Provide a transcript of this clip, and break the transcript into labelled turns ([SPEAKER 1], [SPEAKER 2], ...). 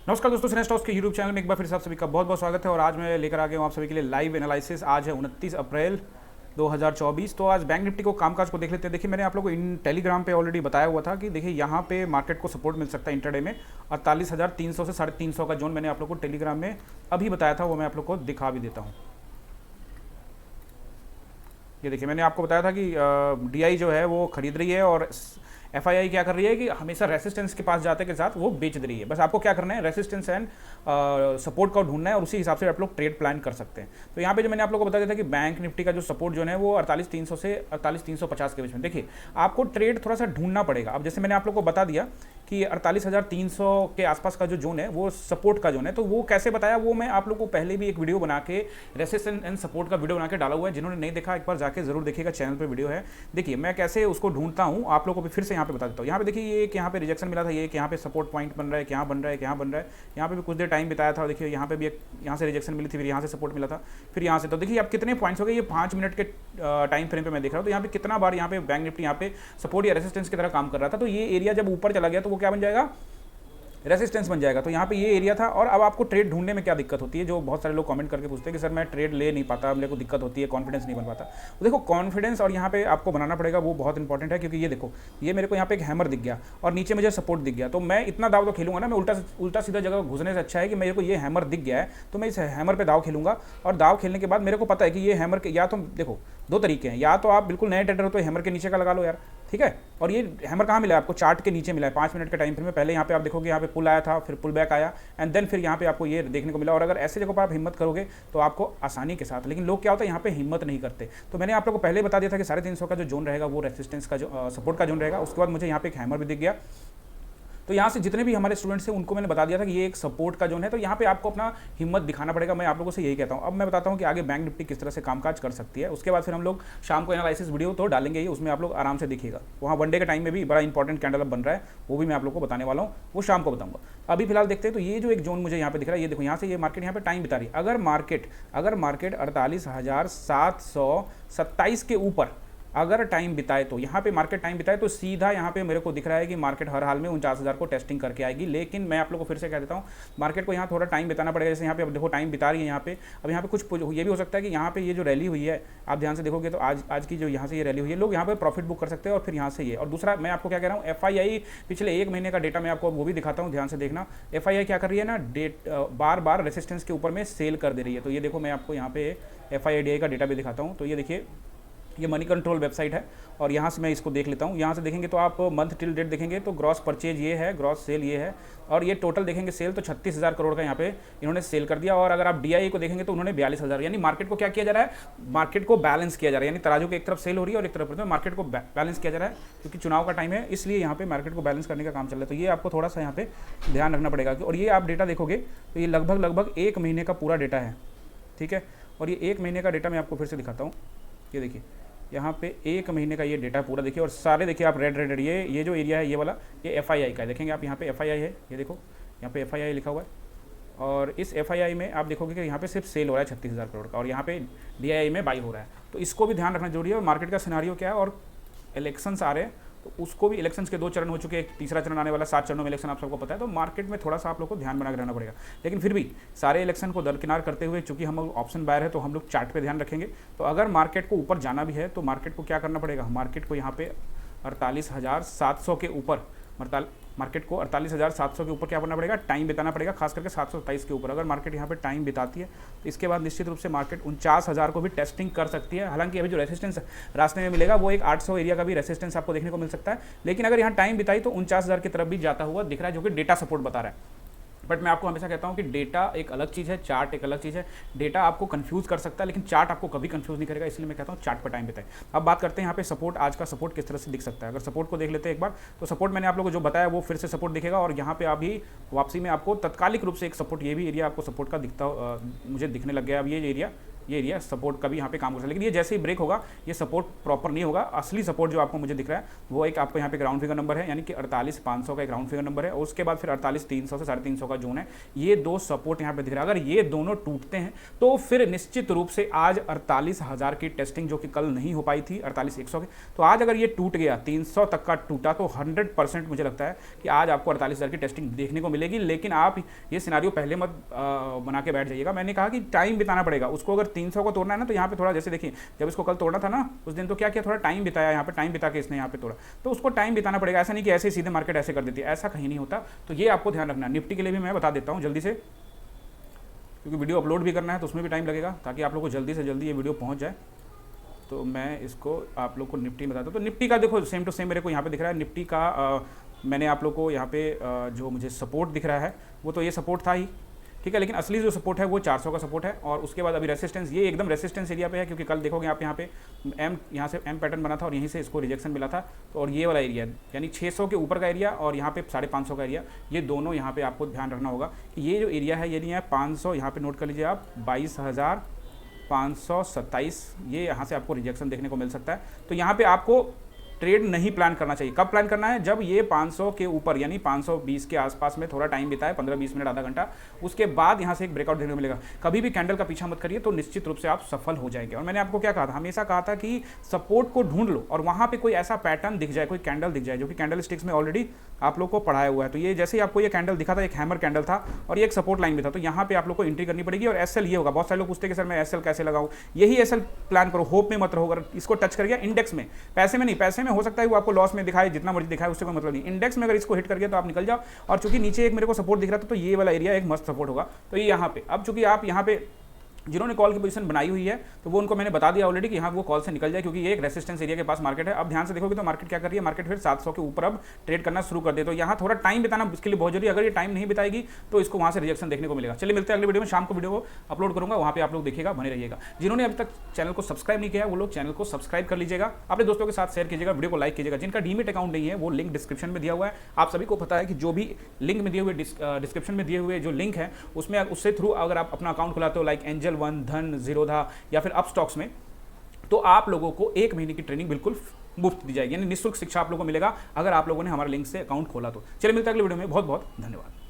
[SPEAKER 1] नमस्कार दोस्तों, सिने स्टॉक्स के यूट्यूब चैनल में एक बार फिर से आप सभी का बहुत बहुत स्वागत है। और आज मैं लेकर आ गया हूँ आप सभी के लिए लाइव एनालिसिस। आज है 29 अप्रैल 2024। तो आज बैंक निफ्टी को कामकाज को देख लेते हैं। देखिए, मैंने आप लोगों को इन टेलीग्राम पे ऑलरेडी बताया हुआ था कि देखिए यहाँ पे मार्केट को सपोर्ट मिल सकता है इंटरडे में। 48,300 से 350 का जोन मैंने आप लोग को टेलीग्राम में अभी बताया था, वो मैं आप लोग को दिखा भी देता हूँ। ये देखिए, मैंने आपको बताया था कि DI जो है वो खरीद रही है और FII क्या कर रही है कि हमेशा रेसिस्टेंस के पास जाते के साथ वो बेच रही है। बस आपको क्या करना है, रेसिस्टेंस एंड सपोर्ट का ढूंढना है और उसी हिसाब से आप लोग ट्रेड प्लान कर सकते हैं। तो यहाँ पे जो मैंने आप लोगों को बता दिया था कि बैंक निफ्टी का जो सपोर्ट जो है वो 48,300 से 48,350 के बीच में। देखिए, आपको ट्रेड थोड़ा सा ढूंढना पड़ेगा। अब जैसे मैंने आप लोग को बता दिया कि 48,300 के आसपास का जो जोन है वो सपोर्ट का जोन है। तो वो कैसे बताया, वो मैं आप लोग को पहले भी एक वीडियो बना के रेसिस्टेंस एंड सपोर्ट का वीडियो बना के डाला हुआ है। जिन्होंने नहीं देखा एक बार जाके जरूर देखिएगा, चैनल पे वीडियो है। देखिए मैं कैसे उसको ढूंढता हूँ आप लोगों को फिर से यहाँ पे बता देता हूँ। यहाँ पे देखिए, ये एक यहाँ पे रिजेक्शन मिला था, ये एक यहाँ पे सपोर्ट पॉइंट बन रहा है, यहाँ बन रहा है, यहाँ बन रहा है। यहाँ पे भी कुछ देर टाइम बिताया था। देखिए यहाँ पे भी एक यहाँ से रिजेक्शन मिली थी, फिर यहाँ से सपोर्ट मिला था, फिर यहाँ से। तो देखिए अब कितने पॉइंट्स हो गए, ये 5 मिनट के टाइम फ्रेम पे मैं देख रहा हूँ। तो यहाँ पे कितना बार यहाँ पे बैंक निफ्टी यहाँ पे सपोर्ट या रेसिस्टेंस की तरह काम कर रहा था। तो ये एरिया जब ऊपर चला गया तो वो क्या बन जाएगा, रेसिस्टेंस बन जाएगा। तो यहाँ पे ये एरिया था। और अब आपको ट्रेड ढूंढने में क्या दिक्कत होती है, जो बहुत सारे लोग कमेंट करके पूछते हैं कि सर मैं ट्रेड ले नहीं पाता, मेरे को दिक्कत होती है, कॉन्फिडेंस नहीं बन पाता। तो देखो, कॉन्फिडेंस और यहाँ पे आपको बनाना पड़ेगा, वो बहुत इंपॉर्टेंट है। क्योंकि ये देखो, ये मेरे को यहाँ पे एक हैमर दिख गया और नीचे मुझे सपोर्ट दिख गया। तो मैं इतना दाव तो खेलूंगा ना, मैं उल्टा सीधा जगह घुसने से अच्छा है कि मेरे को ये हैमर दिख गया है तो मैं इस हैमर पे दाव खेलूंगा। और दाव खेलने के बाद मेरे को पता है कि ये हैमर के, या तो देखो दो तरीके हैं, या तो आप बिल्कुल नए ट्रेडर हो तो हैमर के नीचे का लगा लो यार, ठीक है। और ये हैमर कहाँ मिला है आपको, चार्ट के नीचे मिला है 5 मिनट के टाइम फ्रेम में। पहले यहाँ पे आप देखोगे, यहाँ पे पुल आया था, फिर पुल बैक आया एंड देन फिर यहाँ पे आपको ये देखने को मिला। और अगर ऐसे जगह पर आप हिम्मत करोगे तो आपको आसानी के साथ, लेकिन लोग क्या होता है यहाँ पे हिम्मत नहीं करते। तो मैंने आप लोगों को पहले बता दिया था कि 350 का जो जोन रहेगा वो रेसिस्टेंस का जो सपोर्ट का जोन रहेगा। उसके बाद मुझे यहाँ पे एक हैमर भी दिख गया। तो यहाँ से जितने भी हमारे स्टूडेंट्स हैं उनको मैंने बता दिया था कि ये एक सपोर्ट का जोन है। तो यहाँ पे आपको अपना हिम्मत दिखाना पड़ेगा, मैं आप लोगों से यही कहता हूँ। अब मैं बताता हूँ कि आगे बैंक निफ्टी किस तरह से कामकाज कर सकती है। उसके बाद फिर हम लोग शाम को एनालिसिस वीडियो तो डालेंगे ही, उसमें आप लोग आराम से देखिएगा। वहाँ वनडे के टाइम में भी बड़ा इंपॉर्टेंट कैंडल अप बन रहा है, वो भी मैं आप लोग को बताने वाला हूँ, वो शाम को बताऊँगा। अभी फिलहाल देखते हैं। तो ये जो एक जोन मुझे यहाँ पे दिख रहा है, ये देखो यहाँ से ये मार्केट यहाँ पे टाइम बिता रही है। अगर मार्केट 48,727 के ऊपर अगर टाइम बिताए, तो यहाँ पे मार्केट टाइम बिताए तो सीधा यहाँ पे मेरे को दिख रहा है कि मार्केट हर हाल में 49,000 को टेस्टिंग करके आएगी। लेकिन मैं आप लोग को फिर से कह देता हूँ, मार्केट को यहाँ थोड़ा टाइम बिताना पड़ेगा। जैसे यहाँ पे अब देखो टाइम बिता रही है यहाँ पे। अब यहाँ पे कुछ ये भी हो सकता है कि यहाँ पे ये जो रैली हुई है, आप ध्यान से देखोगे तो आज की जो यहाँ से ये रैली हुई है, लोग यहाँ पे प्रॉफिट बुक कर सकते हैं और फिर यहाँ से ये। और दूसरा मैं आपको क्या कह रहा हूँ, FII पिछले 1 महीने का डेटा मैं आपको वो भी दिखाता हूँ, ध्यान से देखना। FII क्या कर रही है ना, बार बार रेसिस्टेंस के ऊपर में सेल कर दे रही है। तो ये देखो, मैं आपको यहाँ पे FII DI का डेटा भी दिखाता हूँ। तो ये देखिए, ये मनी कंट्रोल वेबसाइट है और यहाँ से मैं इसको देख लेता हूँ। यहाँ से देखेंगे तो आप मंथ टिल डेट देखेंगे तो ग्रॉस परचेज ये है, ग्रॉस सेल ये है, और ये टोटल देखेंगे सेल तो 36,000 करोड़ का यहाँ पे इन्होंने सेल कर दिया। और अगर आप DI को देखेंगे तो उन्होंने 42,000। यानी मार्केट को क्या किया जा रहा है, मार्केट को बैलेंस किया जा रहा है। यानी तराजू की एक तरफ सेल हो रही है और एक तरफ मार्केट को बैलेंस किया जा रहा है, क्योंकि चुनाव का टाइम है, इसलिए यहाँ पे मार्केट को बैलेंस करने का काम चल रहा है। तो ये आपको थोड़ा सा यहाँ पे ध्यान रखना पड़ेगा। और ये आप डेटा देखोगे तो ये लगभग 1 महीने का पूरा डेटा है, ठीक है। और ये 1 महीने का डेटा मैं आपको फिर से दिखाता हूँ। ये देखिए, यहाँ पे 1 महीने का ये डेटा पूरा देखिए। और सारे देखिए आप रेड ये जो एरिया है ये वाला, ये FII का है। देखेंगे आप यहाँ पे FII है, ये देखो यहाँ पे FII लिखा हुआ है। और इस FII में आप देखोगे कि यहाँ पे सिर्फ सेल हो रहा है 36,000 करोड़ का, और यहाँ पे DI में बाई हो रहा है। तो इसको भी ध्यान रखना जरूरी है। और मार्केट का सिनारियो क्या है, और इलेक्शंस आ रहे हैं तो उसको भी, इलेक्शंस के 2 चरण हो चुके हैं, एक तीसरा चरण आने वाला, 7 चरणों में इलेक्शन आप सबको पता है। तो मार्केट में थोड़ा सा आप लोग को ध्यान बना के रहना पड़ेगा। लेकिन फिर भी सारे इलेक्शन को दरकिनार करते हुए, चूंकि हम ऑप्शन बायर है तो हम लोग चार्ट पे ध्यान रखेंगे। तो अगर मार्केट को ऊपर जाना भी है तो मार्केट को क्या करना पड़ेगा, मार्केट को यहाँ पे 48,700 के ऊपर, मार्केट को 48,700 के ऊपर क्या करना पड़ेगा, टाइम बिताना पड़ेगा, खास करके 727 के ऊपर। अगर मार्केट यहाँ पे टाइम बिताती है तो इसके बाद निश्चित रूप से मार्केट 49,000 को भी टेस्टिंग कर सकती है। हालांकि अभी जो रेसिस्टेंस रास्ते में मिलेगा वो एक 800 एरिया का भी रेसिस्टेंस आपको देखने को मिल सकता है। लेकिन अगर यहाँ टाइम बिताई तो 49,000 की तरफ भी जाता हुआ दिख रहा है, जो कि डेटा सपोर्ट बता रहा है। बट मैं आपको हमेशा कहता हूँ कि डेटा एक अलग चीज़ है, चार्ट एक अलग चीज़ है। डेटा आपको कंफ्यूज कर सकता है लेकिन चार्ट आपको कभी कंफ्यूज नहीं करेगा, इसलिए मैं कहता हूँ चार्ट पर टाइम बिताएं। अब बात करते हैं यहाँ पे सपोर्ट, आज का सपोर्ट किस तरह से दिख सकता है। अगर सपोर्ट को देख लेते हैं एक बार, तो सपोर्ट मैंने आप लोगों को जो बताया वो फिर से सपोर्ट दिखेगा। और यहाँ पे अभी वापसी में आपको तत्कालिक रूप से एक सपोर्ट, ये भी एरिया आपको सपोर्ट का दिखता मुझे दिखने लग गया अब ये एरिया, ये एरिया सपोर्ट का भी यहाँ पे काम कर सकता है, लेकिन ये जैसे ही ब्रेक होगा ये सपोर्ट प्रॉपर नहीं होगा। असली सपोर्ट जो आपको मुझे दिख रहा है वो एक आपको यहाँ पे ग्राउंड फिगर नंबर है, यानी कि 48,500 का ग्राउंड फिगर नंबर है, और उसके बाद फिर 48,300 से 350 का जोन है। ये दो सपोर्ट यहाँ पे दिख रहा है। अगर ये दोनों टूटते हैं तो फिर निश्चित रूप से आज 48,000 की टेस्टिंग जो कि कल नहीं हो पाई थी 48,100 की, तो आज अगर ये टूट गया 300 तक का टूटा तो 100% मुझे लगता है कि आज आपको 48,000 की टेस्टिंग देखने को मिलेगी। लेकिन आप ये सिनारियो पहले मत बना के बैठ जाइएगा। मैंने कहा कि टाइम बिताना पड़ेगा उसको। अगर 300 को तोड़ना है ना तो यहाँ पे थोड़ा, जैसे देखिए जब इसको कल तोड़ना था ना उस दिन, तो क्या किया, थोड़ा टाइम बिताया, यहाँ पे टाइम बिता के इसने यहाँ पे तोड़ा, तो उसको टाइम बिताना पड़ेगा। ऐसा नहीं कि ऐसे सीधे मार्केट ऐसे कर देती है, ऐसा कहीं नहीं होता। तो ये आपको ध्यान रखना। निफ्टी के लिए भी मैं बता देता हूँ जल्दी से, क्योंकि वीडियो अपलोड भी करना है तो उसमें भी टाइम लगेगा, ताकि आप लोग को जल्दी से जल्दी ये वीडियो पहुँच जाए। तो मैं इसको आप लोग को निफ्टी बताता हूँ। तो निफ्टी का देखो सेम टू सेम मेरे को यहाँ पे दिख रहा है। निफ्टी का मैंने आप लोग को यहाँ पे जो मुझे सपोर्ट दिख रहा है वो तो ये सपोर्ट था ही, ठीक है, लेकिन असली जो सपोर्ट है वो 400 का सपोर्ट है। और उसके बाद अभी रेसिस्टेंस, ये एकदम रेसिस्टेंस एरिया पे है, क्योंकि कल देखोगे आप यहाँ पे एम, यहाँ से एम पैटर्न बना था और यहीं से इसको रिजेक्शन मिला था। तो और ये वाला एरिया यानी 600 के ऊपर का एरिया और यहाँ पे 550 का एरिया, ये दोनों यहाँ पे आपको ध्यान रखना होगा कि ये जो एरिया है ये नहीं है 500, यहाँ पे नोट कर लीजिए आप 22,527, ये यहाँ से आपको रिजेक्शन देखने को मिल सकता है। तो यहाँ पे आपको ट्रेड नहीं प्लान करना चाहिए। कब प्लान करना है, जब ये 500 के ऊपर यानी 520 के आसपास में थोड़ा टाइम बिताए, 15-20 मिनट, आधा घंटा, उसके बाद यहाँ से एक ब्रेकआउट देखने को मिलेगा। कभी भी कैंडल का पीछा मत करिए, तो निश्चित रूप से आप सफल हो जाएंगे। और मैंने आपको क्या कहा था, हमेशा कहा था कि सपोर्ट को ढूंढ लो और वहाँ पे कोई ऐसा पैटर्न दिख जाए, कोई कैंडल दिख जाए, जो कि कैंडल स्टिक्स में ऑलरेडी आप लोग को पढ़ाया हुआ है। तो ये जैसे ही आपको ये कैंडल दिखा था, एक हैमर कैंडल था और ये एक सपोर्ट लाइन भी था, तो यहाँ पे आप लोग को एंट्री करनी पड़ेगी। और एसएल ये होगा, बहुत सारे लोग पूछते हैं कि सर मैं एसएल कैसे लगाऊं, यही एसएल प्लान करो, होप में मत रहो। अगर इसको टच कर गया इंडेक्स में, पैसे में नहीं, पैसे में हो सकता है वो आपको लॉस में दिखाए, जितना मर्जी दिखाए, उससे कोई मतलब नहीं। इंडेक्स में अगर इसको हिट कर गया तो आप निकल जाओ। और चूंकि नीचे एक मेरे को सपोर्ट दिख रहा था, तो ये वाला एरिया एक मस्त सपोर्ट होगा। तो ये यहाँ पे, अब चूंकि आप यहाँ पे जिन्होंने कॉल की पोजीशन बनाई हुई है तो वो उनको मैंने बता दिया ऑलरेडी कि यहाँ वो कॉल से निकल जाए, क्योंकि ये एक रेसिस्टेंस एरिया के पास मार्केट है। अब ध्यान से देखोगे तो मार्केट क्या कर रही है, मार्केट फिर 700 के ऊपर अब ट्रेड करना शुरू कर दे। तो यहाँ थोड़ा टाइम बिताना इसके लिए बहुत जरूरी है। अगर ये टाइम नहीं बिताएगी तो इसको वहाँ से रिजेक्शन देखने को मिलेगा। चलिए मिलते हैं अगले वीडियो में, शाम को वीडियो को अपलोड करूँगा, वहाँ पे आप लोग देखिएगा, बने रहिएगा। जिन्होंने अभी तक चैनल को सब्सक्राइब नहीं किया वो लोग चैनल को सब्सक्राइब कर लीजिएगा, अपने दोस्तों के साथ शेयर कीजिएगा, वीडियो को लाइक कीजिएगा। जिनका डीमेट अकाउंट नहीं है वो लिंक डिस्क्रिप्शन में दिया हुआ है। आप सभी को पता है कि जो भी लिंक में दिए हुए डिस्क्रिप्शन में दिए हुए जो लिंक है उसमें उससे थ्रू अगर आप अपना अकाउंट खुलाते हो, लाइक एंजल वन, धन, जीरोधा या फिर अप स्टॉक्स में, तो आप लोगों को 1 महीने की ट्रेनिंग बिल्कुल मुफ्त दी जाएगी, यानी निःशुल्क शिक्षा आप लोगों को मिलेगा अगर आप लोगों ने हमारे लिंक से अकाउंट खोला तो। चलिए मिलते हैं अगले वीडियो में, बहुत बहुत धन्यवाद।